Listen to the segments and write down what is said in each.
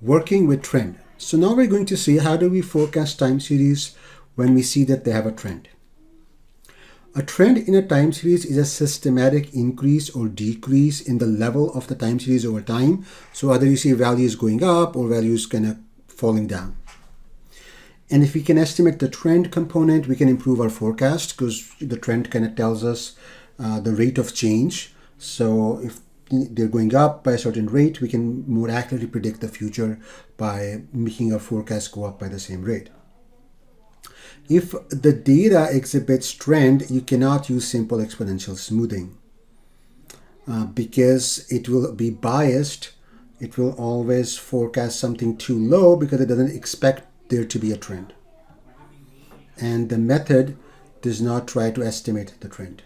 working with trend. So now we're going to see how do we forecast time series when we see that they have a trend. A trend in a time series is a systematic increase or decrease in the level of the time series over time. So either you see values going up or values kind of falling down. And if we can estimate the trend component, we can improve our forecast because the trend kind of tells us the rate of change. So if they're going up by a certain rate, we can more accurately predict the future by making our forecast go up by the same rate. If the data exhibits trend, you cannot use simple exponential smoothing because it will be biased. It will always forecast something too low because it doesn't expect there to be a trend. And the method does not try to estimate the trend.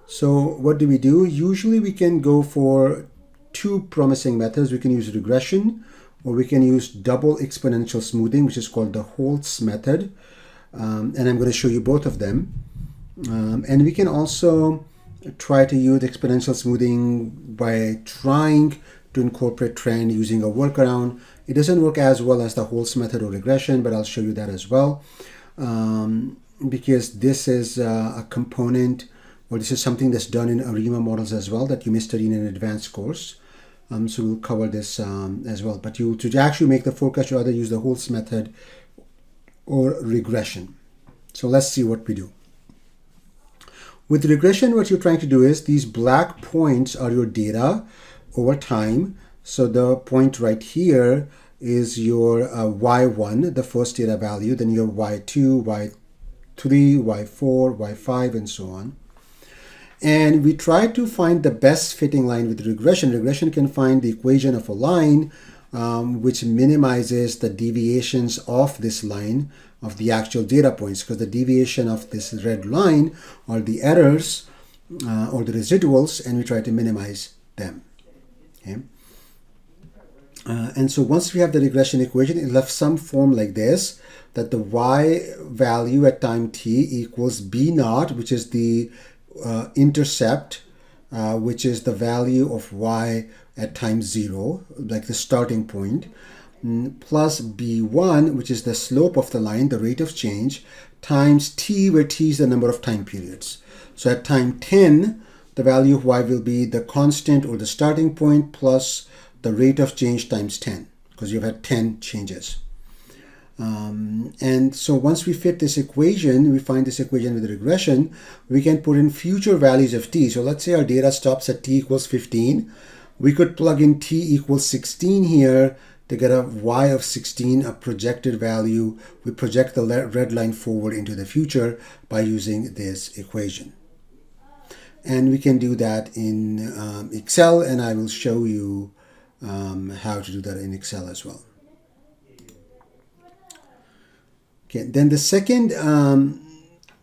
So what do? Usually we can go for two promising methods. We can use regression, or we can use double exponential smoothing, which is called the Holtz method. And I'm going to show you both of them. And we can also try to use exponential smoothing by trying to incorporate trend using a workaround. It doesn't work as well as the Holtz method or regression, but I'll show you that as well. Because this is a component, or this is something that's done in ARIMA models as well that you may study in an advanced course. So we'll cover this as well. But to actually make the forecast, you either use the Holtz method or regression. So let's see what we do. With regression, what you're trying to do is these black points are your data over time. So the point right here is your Y1, the first data value, then your Y2, Y3, Y4, Y5, and so on. And we try to find the best fitting line with regression. Regression can find the equation of a line which minimizes the deviations of this line of the actual data points, because the deviation of this red line are the errors or the residuals, and we try to minimize them. Okay. And so once we have the regression equation, it left some form like this, that the y value at time t equals b naught, which is the intercept, which is the value of y at time 0, like the starting point, plus b1, which is the slope of the line, the rate of change, times t, where t is the number of time periods. So at time 10, the value of y will be the constant or the starting point plus the rate of change times 10, because you've had 10 changes. And so once we fit this equation, we find this equation with regression, we can put in future values of t. So let's say our data stops at t equals 15. We could plug in t equals 16 here to get a y of 16, a projected value. We project the red line forward into the future by using this equation. And we can do that in Excel, and I will show you how to do that in Excel as well. Okay, then the second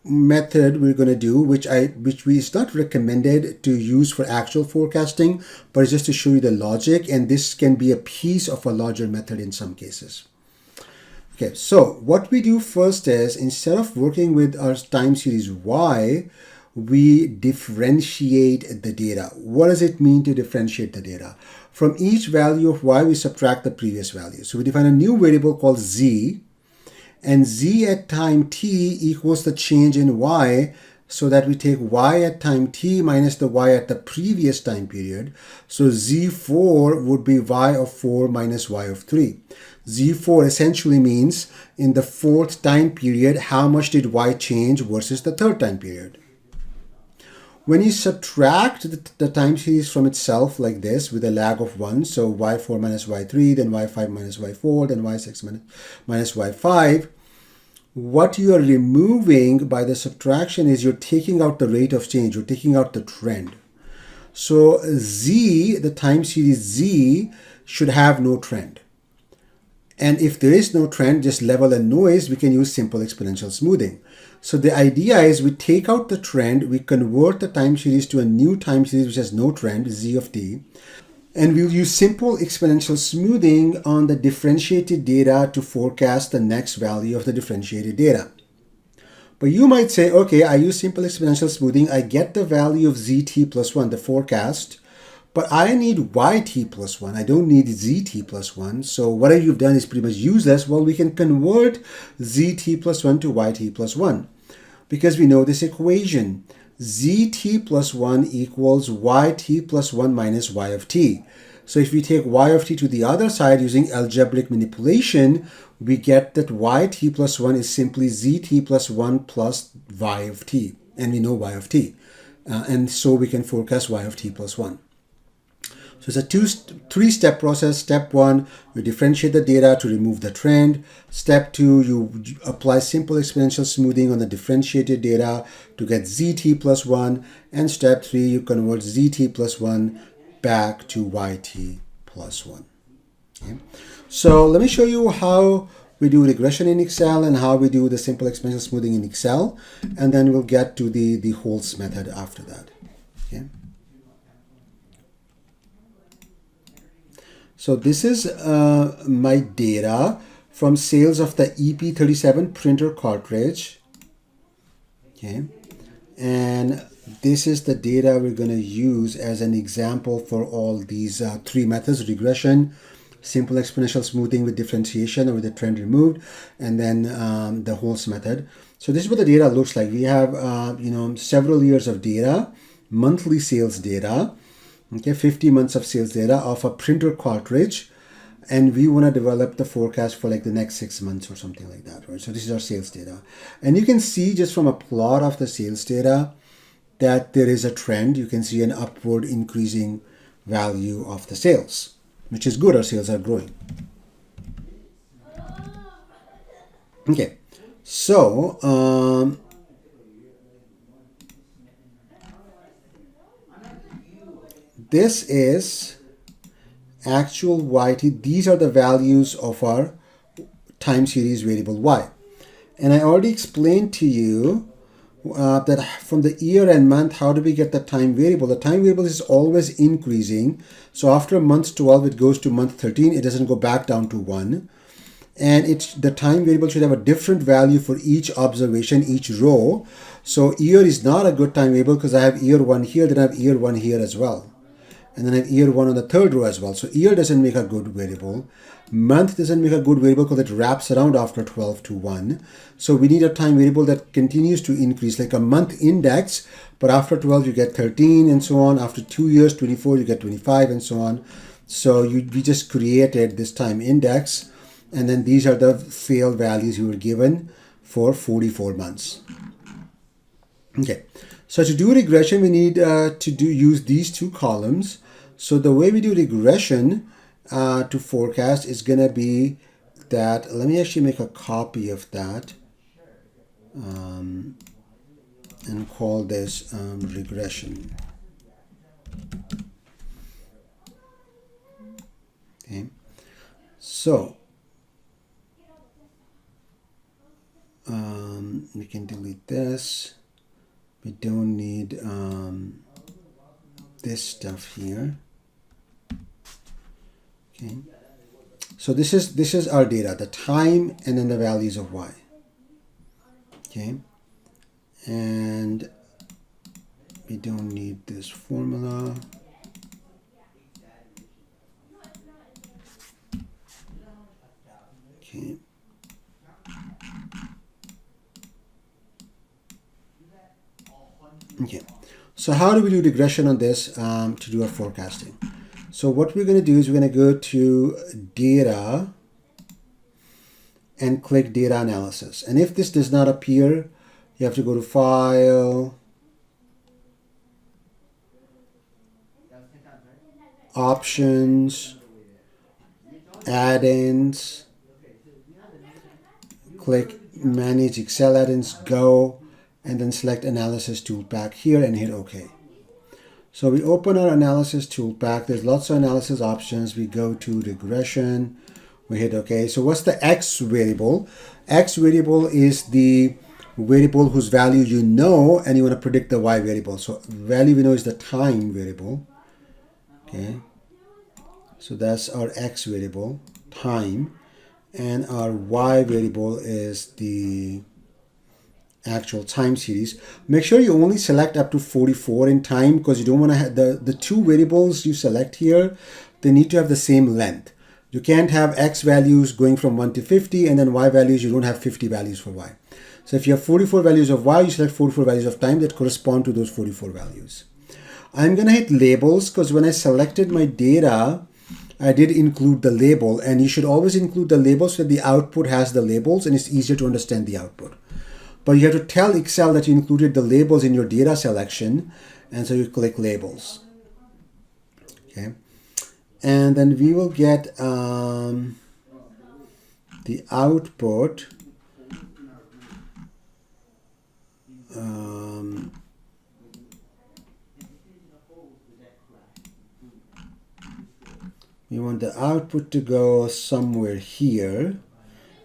method we're going to do, which is not recommended to use for actual forecasting, but it's just to show you the logic, and this can be a piece of a larger method in some cases. Okay, so what we do first is, instead of working with our time series y, we differentiate the data. What does it mean to differentiate the data? From each value of y, we subtract the previous value. So we define a new variable called z, and z at time t equals the change in y, so that we take y at time t minus the y at the previous time period. So z4 would be y of 4 minus y of 3. Z4 essentially means in the fourth time period, how much did y change versus the third time period. When you subtract the time series from itself like this with a lag of 1, so y4 minus y3, then y5 minus y4, then y6 minus y5, what you are removing by the subtraction is you're taking out the rate of change, you're taking out the trend. So z, the time series z, should have no trend. And if there is no trend, just level and noise, we can use simple exponential smoothing. So the idea is we take out the trend, we convert the time series to a new time series which has no trend, z of t, and we'll use simple exponential smoothing on the differentiated data to forecast the next value of the differentiated data. But you might say, okay, I use simple exponential smoothing, I get the value of zt plus 1, the forecast, but I need yt plus 1. I don't need zt plus 1. So whatever you've done is pretty much useless. Well, we can convert zt plus 1 to yt plus 1 because we know this equation. Zt plus 1 equals yt plus 1 minus y of t. So if we take y of t to the other side using algebraic manipulation, we get that yt plus 1 is simply zt plus 1 plus y of t. And we know y of t. And so we can forecast y of t plus 1. So it's a three-step process. Step 1, you differentiate the data to remove the trend. Step 2, you apply simple exponential smoothing on the differentiated data to get zt plus 1. And step 3, you convert zt plus 1 back to yt plus 1. Okay. So let me show you how we do regression in Excel and how we do the simple exponential smoothing in Excel. And then we'll get to the Holtz method after that. Okay. So this is my data from sales of the EP37 printer cartridge. Okay. And this is the data we're going to use as an example for all these three methods: regression, simple exponential smoothing with differentiation or with the trend removed, and then the Holtz method. So this is what the data looks like. We have several years of data, monthly sales data. Okay, 50 months of sales data of a printer cartridge, and we want to develop the forecast for like the next 6 months or something like that, right? So this is our sales data, and you can see just from a plot of the sales data that there is a trend. You can see an upward increasing value of the sales, which is good. Our sales are growing. Okay, so this is actual yt. These are the values of our time series variable y. And I already explained to you that from the year and month, how do we get the time variable? The time variable is always increasing. So after month 12, it goes to month 13. It doesn't go back down to 1. And the time variable should have a different value for each observation, each row. So year is not a good time variable because I have year 1 here, then I have year 1 here as well. And then I have year 1 on the third row as well. So year doesn't make a good variable. Month doesn't make a good variable because it wraps around after 12 to 1. So we need a time variable that continues to increase, like a month index, but after 12 you get 13 and so on. After 2 years, 24, you get 25 and so on. So we just created this time index, and then these are the fail values you were given for 44 months. Okay, so to do regression, we need use these two columns. So the way we do regression to forecast is going to be that. Let me actually make a copy of that and call this regression. Okay, so we can delete this. We don't need this stuff here. Okay, so this is our data, the time and then the values of y. Okay, and we don't need this formula. Okay. Okay, so how do we do regression on this to do our forecasting? So what we're going to do is we're going to go to data and click data analysis. And if this does not appear, you have to go to file, options, add-ins, click manage Excel add-ins, go, and then select analysis tool pack here and hit OK. So we open our analysis tool pack. There's lots of analysis options. We go to regression. We hit OK. So what's the X variable? X variable is the variable whose value you know, and you want to predict the Y variable. So value we know is the time variable. Okay. So that's our X variable, time. And our Y variable is the actual time series. Make sure you only select up to 44 in time, because you don't want to have the two variables you select here, they need to have the same length. You can't have x values going from 1 to 50 and then y values, you don't have 50 values for y. So if you have 44 values of y, you select 44 values of time that correspond to those 44 values. I'm going to hit labels, because when I selected my data, I did include the label, and you should always include the labels so that the output has the labels and it's easier to understand the output. But you have to tell Excel that you included the labels in your data selection, and so you click labels. Okay, and then we will get the output. We want the output to go somewhere here.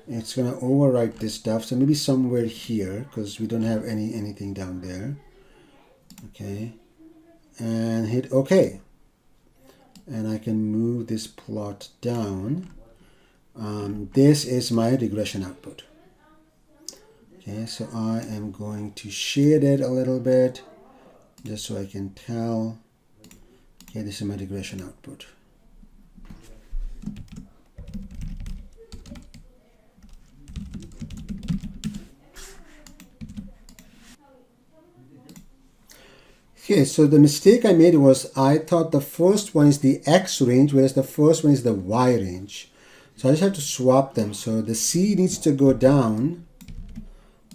It's going to overwrite this stuff, so maybe somewhere here, because we don't have anything down there. Okay, and hit OK. And I can move this plot down. This is my regression output. Okay, so I am going to shade it a little bit, just so I can tell. Okay, this is my regression output. Okay, so the mistake I made was I thought the first one is the X range, whereas the first one is the Y range. So I just have to swap them. So the C needs to go down,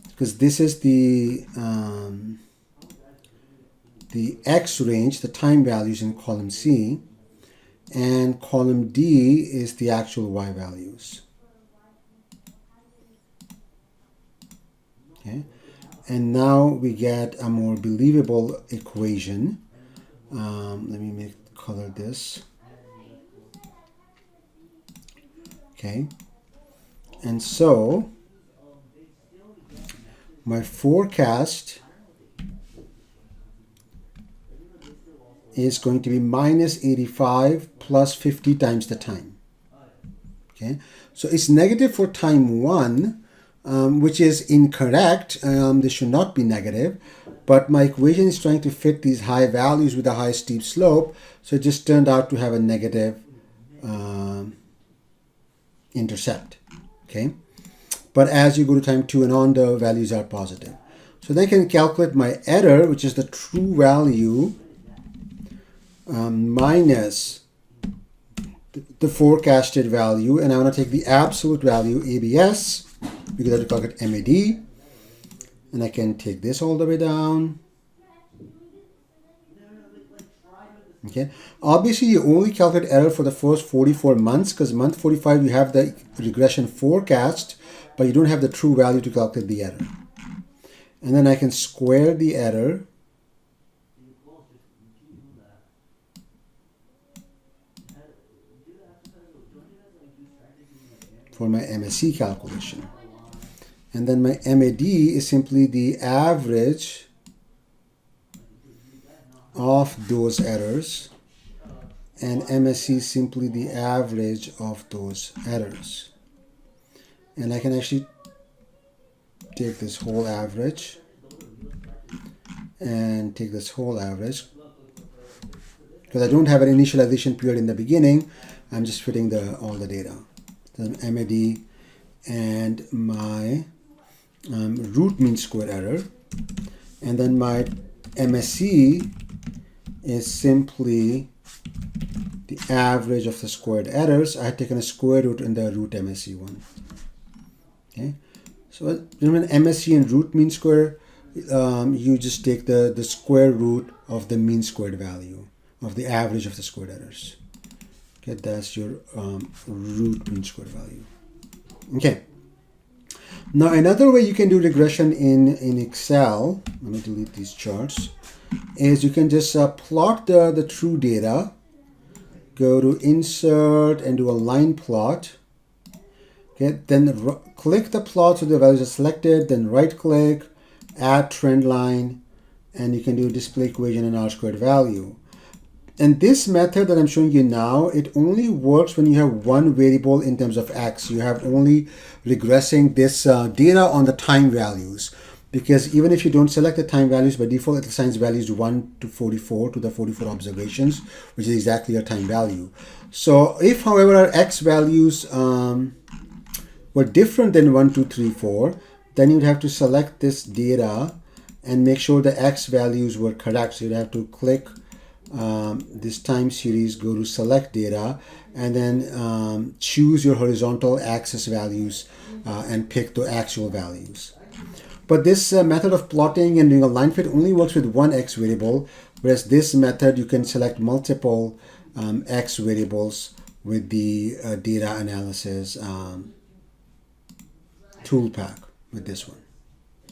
because this is the X range, the time values in column C, and column D is the actual Y values. Okay. And now we get a more believable equation. Let me color this. Okay. And so my forecast is going to be minus 85 plus 50 times the time. Okay. So it's negative for time 1. Which is incorrect. This should not be negative, but my equation is trying to fit these high values with a high steep slope, so it just turned out to have a negative intercept. Okay, but as you go to time 2 and on, the values are positive. So then I can calculate my error, which is the true value minus the forecasted value, and I want to take the absolute value, ABS, because I have to calculate MAD, and I can take this all the way down. Okay, obviously you only calculate error for the first 44 months, because month 45 you have the regression forecast, but you don't have the true value to calculate the error. And then I can square the error. For my MSE calculation. And then my MAD is simply the average of those errors, and MSE is simply the average of those errors. And I can actually take this whole average and take this whole average, because I don't have an initialization period in the beginning. I'm just fitting all the data. The MAD and my root mean square error, and then my MSE is simply the average of the squared errors. I had taken a square root in the root MSE one. Okay, so remember MSE and root mean square, you just take the square root of the mean squared value of the average of the squared errors. Okay, that's your root mean square value. Okay. Now another way you can do regression in Excel, let me delete these charts, is you can just plot the true data, go to insert and do a line plot. Okay, then click the plot so the values are selected, then right click, add trend line, and you can do display equation and R squared value. And this method that I'm showing you now, it only works when you have one variable in terms of X. You have only regressing this data on the time values. because even if you don't select the time values, by default it assigns values 1 to 44 to the 44 observations, which is exactly your time value. So if, however, our X values were different than 1, 2, 3, 4, then you'd have to select this data and make sure the X values were correct. So you'd have to click this time series, go to select data, and then choose your horizontal axis values and pick the actual values. But this method of plotting and doing a line fit only works with one X variable, whereas this method you can select multiple X variables with the data analysis tool pack with this one.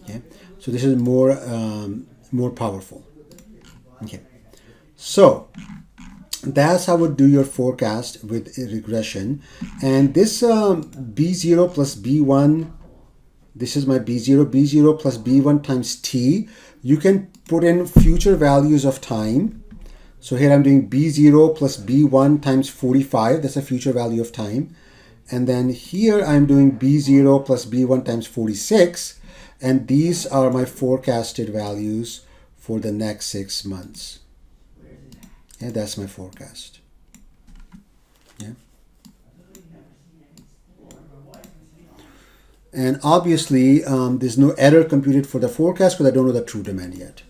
Okay, so this is more powerful. Okay, so that's how I would do your forecast with regression. And this B0 plus B1, this is my B0, B0 plus B1 times T. You can put in future values of time. So here I'm doing B0 plus B1 times 45. That's a future value of time. And then here I'm doing B0 plus B1 times 46. And these are my forecasted values for the next 6 months. Yeah, that's my forecast. Yeah. And obviously, there's no error computed for the forecast because I don't know the true demand yet.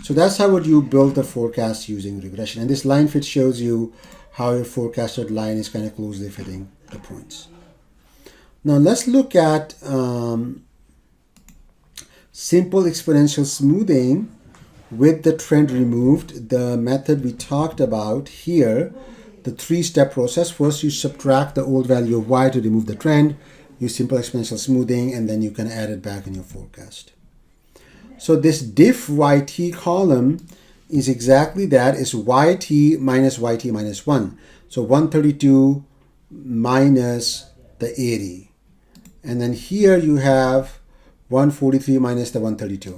So that's how would you build the forecast using regression. And this line fit shows you how your forecasted line is kind of closely fitting the points. Now let's look at simple exponential smoothing with the trend removed, the method we talked about here, the 3-step process. First, you subtract the old value of y to remove the trend, use simple exponential smoothing, and then you can add it back in your forecast. So this diff yt column is exactly that, is yt minus 1. So 132 minus the 80. And then here you have 143 minus the 132.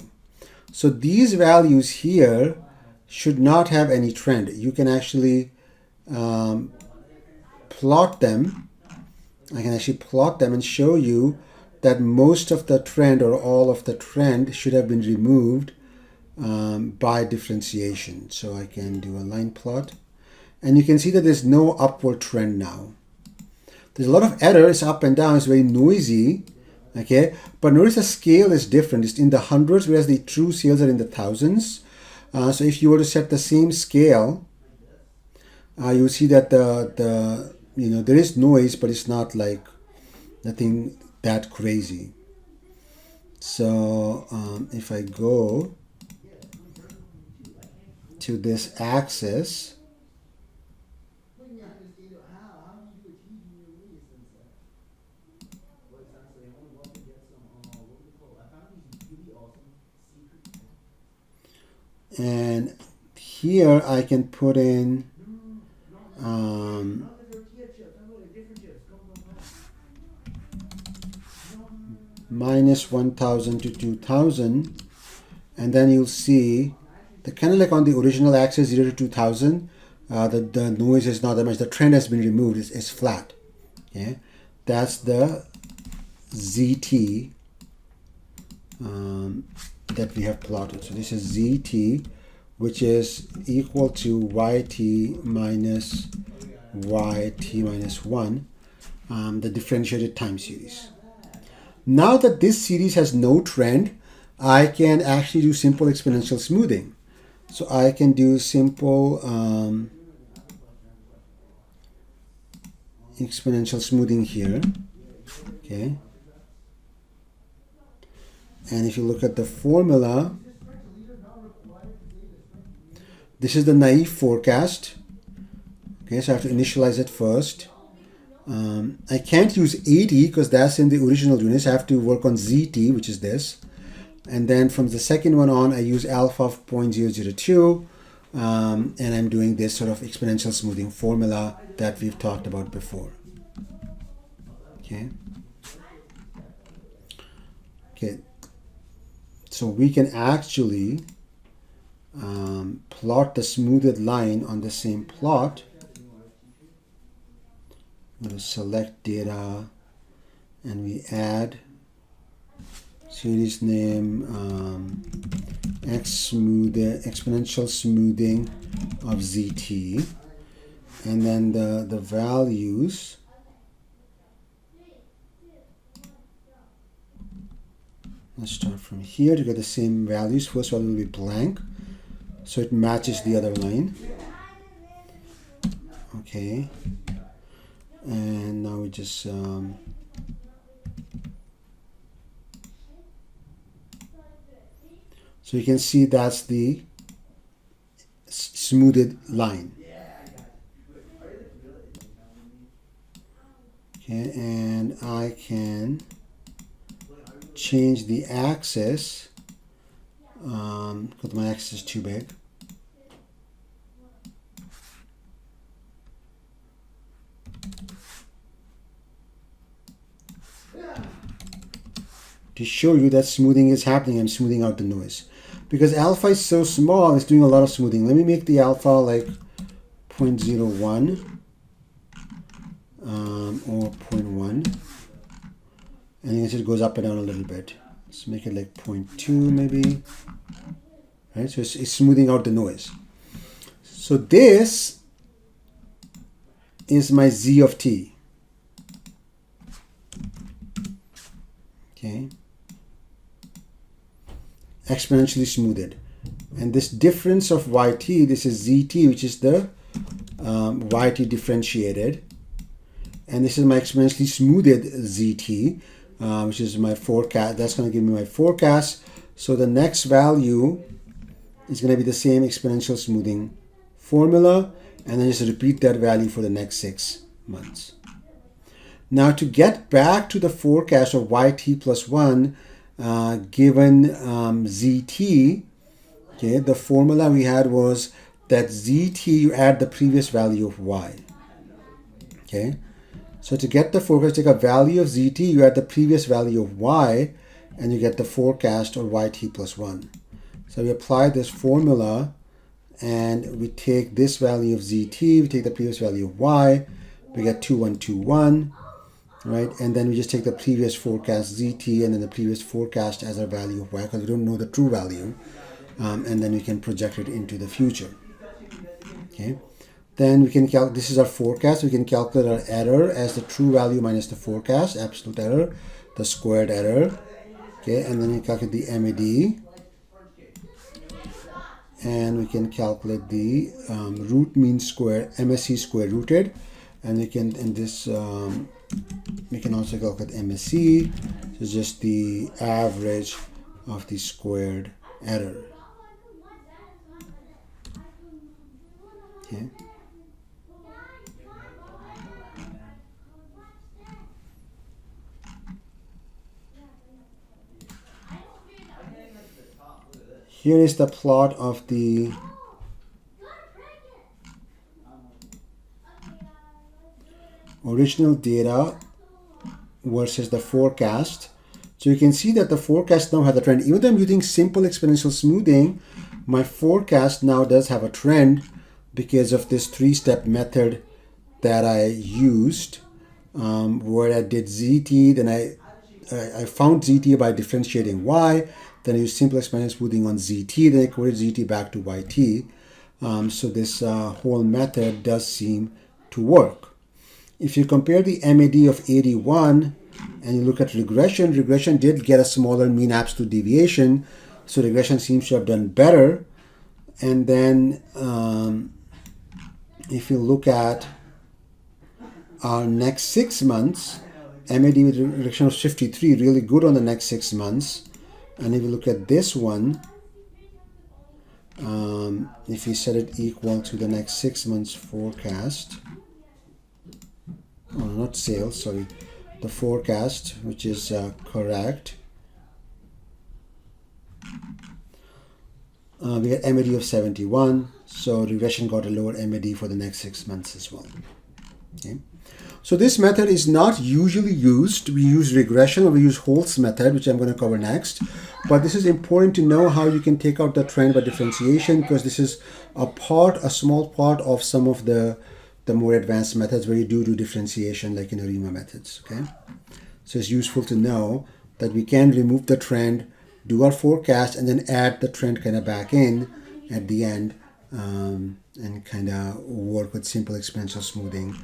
So these values here should not have any trend. You can actually plot them. I can actually plot them and show you that most of the trend or all of the trend should have been removed by differentiation. So I can do a line plot. And you can see that there's no upward trend now. There's a lot of errors up and down. It's very noisy. Okay, but notice the scale is different. It's in the hundreds, whereas the true sales are in the thousands. So if you were to set the same scale, you'll see that there is noise, but it's not like nothing that crazy. So if I go to this axis, and here I can put in minus 1000 to 2000, and then you'll see the kind of like on the original axis 0 to 2000, the noise is not that much. The trend has been removed. It's flat. Okay, that's the ZT that we have plotted. So this is ZT, which is equal to YT minus 1, the differentiated time series. Now that this series has no trend, I can actually do simple exponential smoothing. So I can do simple exponential smoothing here. Okay. And if you look at the formula, this is the naive forecast. Okay, so I have to initialize it first. I can't use 80 because that's in the original units. I have to work on ZT, which is this. And then from the second one on, I use alpha of 0.002. And I'm doing this sort of exponential smoothing formula that we've talked about before. Okay. Okay. So we can actually plot the smoothed line on the same plot. I'm going to select data and we add series name exponential smoothing of ZT, and then the values. Let's start from here to get the same values. First value will be blank, so it matches the other line. Okay, and now we just so you can see that's the smoothed line. Okay, and I can change the axis because my axis is too big. To show you that smoothing is happening, I'm smoothing out the noise. Because alpha is so small, it's doing a lot of smoothing. Let me make the alpha like 0.01 or 0.1. And you can see it goes up and down a little bit. Let's make it like 0.2 maybe. Right, so it's smoothing out the noise. So this is my Z of t. Okay. Exponentially smoothed. And this difference of yt, this is zt, which is the yt differentiated. And this is my exponentially smoothed zt, which is my forecast. That's going to give me my forecast. So the next value is going to be the same exponential smoothing formula, and then just repeat that value for the next 6 months. Now to get back to the forecast of yt plus 1 given zt, okay, the formula we had was that zt, you add the previous value of y. Okay, so to get the forecast, take a value of zt, you add the previous value of y, and you get the forecast or yt plus 1. So we apply this formula, and we take this value of zt, we take the previous value of y, we get 2121, right? And then we just take the previous forecast zt and then the previous forecast as our value of y, because we don't know the true value, and then we can project it into the future. Okay, then we can calculate, this is our forecast, we can calculate our error as the true value minus the forecast, absolute error, the squared error. Okay, and then we calculate the MAD, and we can calculate the root mean square, MSE square rooted, and we can, in this we can also calculate MSE, so it's just the average of the squared error. Okay. Here is the plot of the original data versus the forecast. So you can see that the forecast now has a trend. Even though I'm using simple exponential smoothing, my forecast now does have a trend because of this 3-step method that I used, where I did ZT, then I found ZT by differentiating Y, then I used simple exponential smoothing on ZT, then I converted ZT back to YT. So this whole method does seem to work. If you compare the MAD of 81 and you look at regression, regression did get a smaller mean absolute deviation, so regression seems to have done better. And then if you look at our next 6 months, MAD with regression of 53, really good on the next 6 months. And if you look at this one, if you set it equal to the next 6 months forecast, oh, not sales, sorry, the forecast, which is correct, we get MAD of 71, so regression got a lower MAD for the next 6 months as well. Okay. So this method is not usually used. We use regression, or we use Holt's method, which I'm going to cover next. But this is important to know how you can take out the trend by differentiation, because this is a small part of some of the more advanced methods where you do differentiation, like in ARIMA methods. Okay, so it's useful to know that we can remove the trend, do our forecast, and then add the trend kind of back in at the end, and kind of work with simple exponential smoothing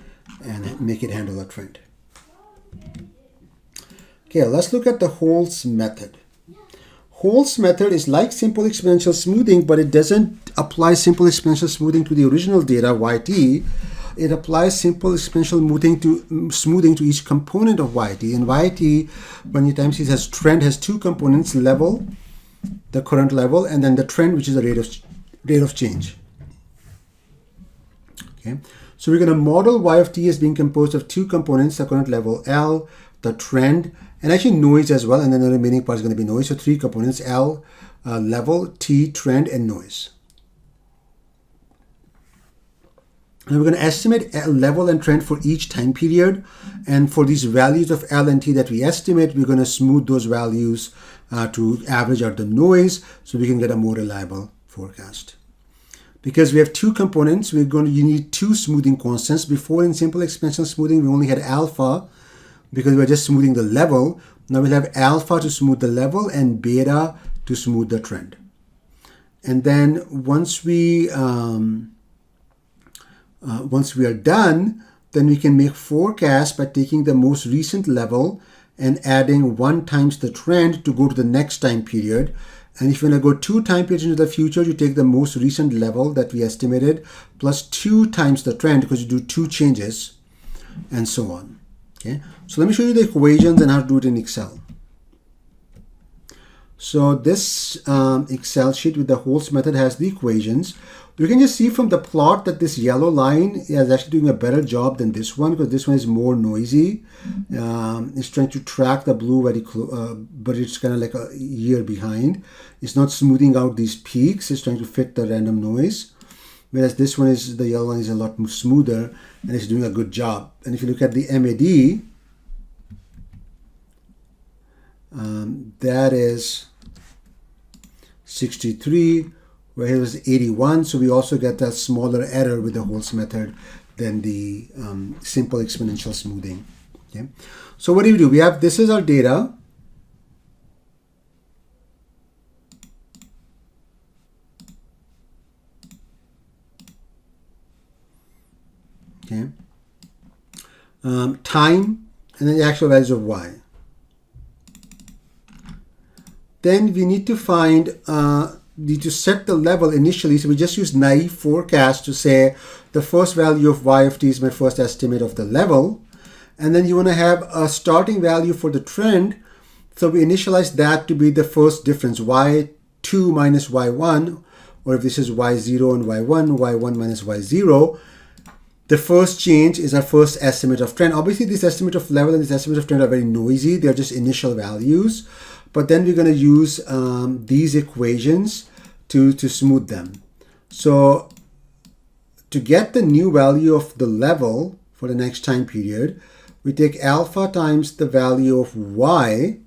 and make it handle a trend. Okay, let's look at the Holt's method. Holt's method is like simple exponential smoothing, but it doesn't apply simple exponential smoothing to the original data, YT. It applies simple exponential smoothing to each component of YT. And YT, when you times it trend has two components, level, the current level, and then the trend, which is the rate of change. Okay, so we're going to model Y of t as being composed of two components, the current level L, the trend, and actually noise as well, and then the remaining part is going to be noise. So three components, L, level, T, trend, and noise. And we're going to estimate level and trend for each time period. And for these values of L and T that we estimate, we're going to smooth those values to average out the noise so we can get a more reliable forecast. Because we have two components, you need two smoothing constants. Before in simple exponential smoothing, we only had alpha because we were just smoothing the level. Now we'll have alpha to smooth the level and beta to smooth the trend. And then once we are done, then we can make forecasts by taking the most recent level and adding 1 times the trend to go to the next time period. And if you want to go 2 time periods into the future, you take the most recent level that we estimated plus 2 times the trend because you do 2 changes and so on. Okay, so let me show you the equations and how to do it in Excel. So this Excel sheet with the Holt's method has the equations. You can just see from the plot that this yellow line is actually doing a better job than this one because this one is more noisy. It's trying to track the blue very close, but it's kind of like a year behind. It's not smoothing out these peaks. It's trying to fit the random noise. Whereas this one is, the yellow one is a lot more smoother and it's doing a good job. And if you look at the MAD, that is 63, where here was 81. So we also get a smaller error with the Holt's method than the simple exponential smoothing. Okay. So what do? We have, this is our data. Okay. Time, and then the actual values of Y. Then we need to find, need to set the level initially. So we just use naive forecast to say the first value of Y of t is my first estimate of the level. And then you want to have a starting value for the trend. So we initialize that to be the first difference, Y2 minus Y1, or if this is Y0 and Y1, Y1 minus Y0. The first change is our first estimate of trend. Obviously, this estimate of level and this estimate of trend are very noisy. They're just initial values. But then we're going to use these equations to smooth them. So to get the new value of the level for the next time period, we take alpha times the value of Y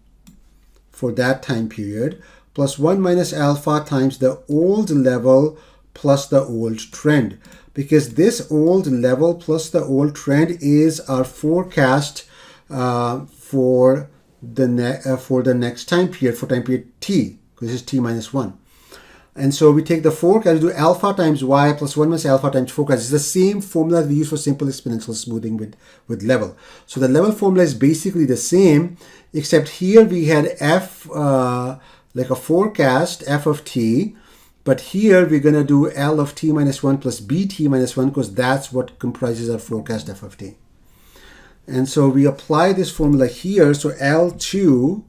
for that time period, plus 1 minus alpha times the old level plus the old trend. Because this old level plus the old trend is our forecast for the next time period, for time period t, because this is t minus 1. And so we take the forecast, we do alpha times y plus 1 minus alpha times forecast. It's the same formula we use for simple exponential smoothing with level. So the level formula is basically the same, except here we had f, like a forecast, f of t. But here we're going to do L of t minus 1 plus bt minus 1 because that's what comprises our forecast f of t. And so we apply this formula here. So L2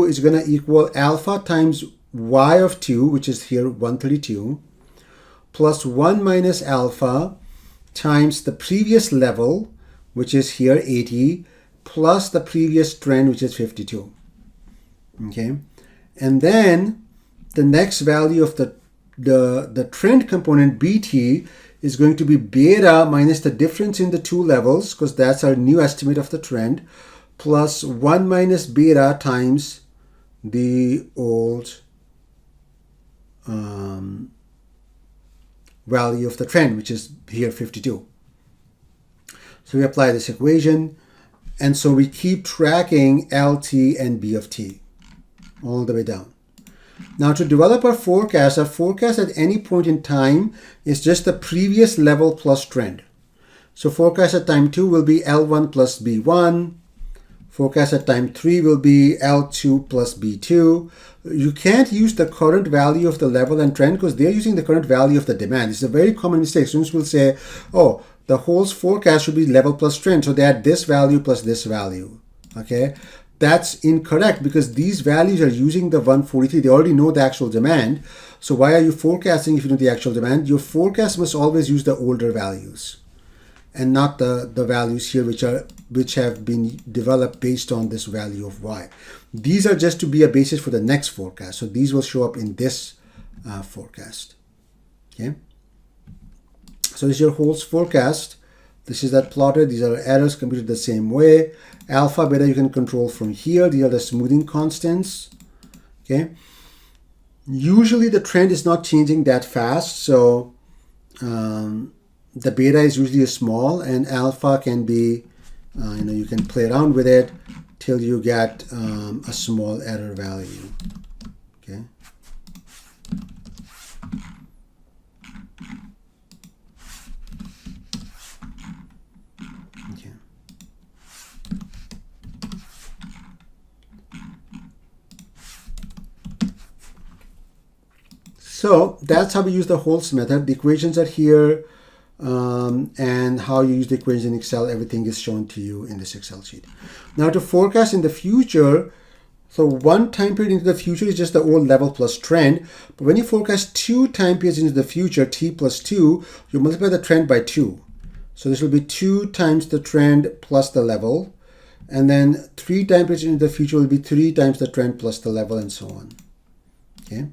is going to equal alpha times y of 2, which is here 132, plus 1 minus alpha times the previous level, which is here 80, plus the previous trend, which is 52. Okay, and then the next value of the trend component bt is going to be beta minus the difference in the two levels, because that's our new estimate of the trend, plus 1 minus beta times the old value of the trend, which is here 52. So we apply this equation, and so we keep tracking LT and B of t all the way down. Now to develop our forecast at any point in time is just the previous level plus trend. So forecast at time 2 will be L1 plus B1. Forecast at time 3 will be L2 plus B2. You can't use the current value of the level and trend because they're using the current value of the demand. It's a very common mistake. Students will say, oh, the whole forecast should be level plus trend. So they add this value plus this value. Okay, that's incorrect because these values are using the 143. They already know the actual demand. So why are you forecasting if you know the actual demand? Your forecast must always use the older values and not the values here which have been developed based on this value of y. These are just to be a basis for the next forecast. So these will show up in this forecast. Okay. So this is your whole forecast. This is that plotted. These are errors computed the same way. Alpha, beta you can control from here. These are the smoothing constants. Okay. Usually the trend is not changing that fast. So the beta is usually small, and alpha can be, you can play around with it till you get a small error value. Okay. Okay. So that's how we use the Holtz method. The equations are here. And how you use the equations in Excel, everything is shown to you in this Excel sheet. Now to forecast in the future, so one time period into the future is just the old level plus trend. But when you forecast 2 time periods into the future, t plus 2, you multiply the trend by 2. So this will be 2 times the trend plus the level. And then 3 time periods into the future will be 3 times the trend plus the level, and so on. Okay.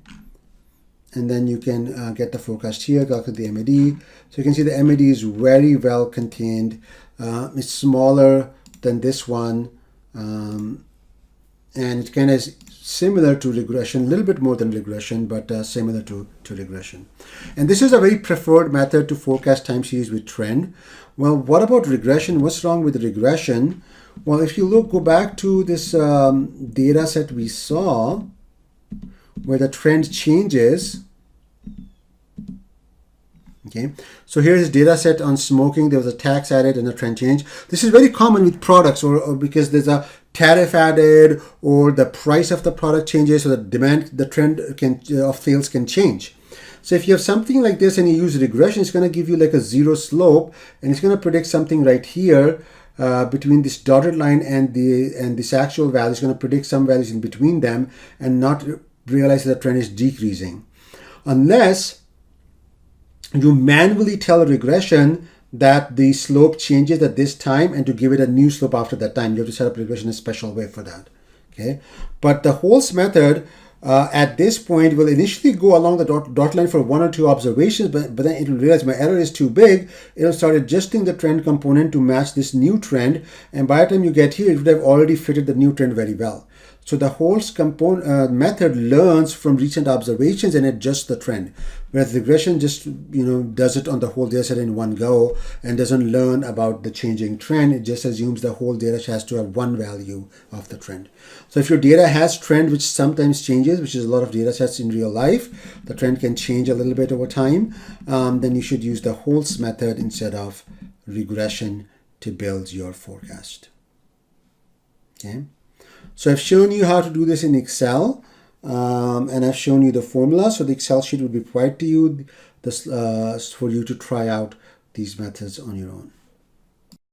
And then you can get the forecast here, calculate the MAD. So you can see the MAD is very well contained. It's smaller than this one. And it kind of is similar to regression, a little bit more than regression, but similar to regression. And this is a very preferred method to forecast time series with trend. Well, what about regression? What's wrong with regression? Well, if you go back to this data set we saw, where the trend changes. Okay, so here's data set on smoking. There was a tax added and a trend change. This is very common with products, or because there's a tariff added, or the price of the product changes, so the demand, the trend of sales can change. So if you have something like this and you use regression, it's going to give you like a zero slope, and it's going to predict something right here. Between this dotted line and this actual value, it's going to predict some values in between them and not realize that the trend is decreasing, unless you manually tell a regression that the slope changes at this time and to give it a new slope after that time. You have to set up regression in a special way for that. Okay, but the Holtz method at this point will initially go along the dot line for 1 or 2 observations, but then it will realize my error is too big. It'll start adjusting the trend component to match this new trend, and by the time you get here, it would have already fitted the new trend very well. So the Holtz method learns from recent observations and adjusts the trend, whereas regression just does it on the whole data set in one go and doesn't learn about the changing trend. It just assumes the whole data has to have one value of the trend. So if your data has trend which sometimes changes, which is a lot of data sets in real life, the trend can change a little bit over time, then you should use the Holtz method instead of regression to build your forecast. Okay. So I've shown you how to do this in Excel, and I've shown you the formula. So the Excel sheet will be provided to you for you to try out these methods on your own.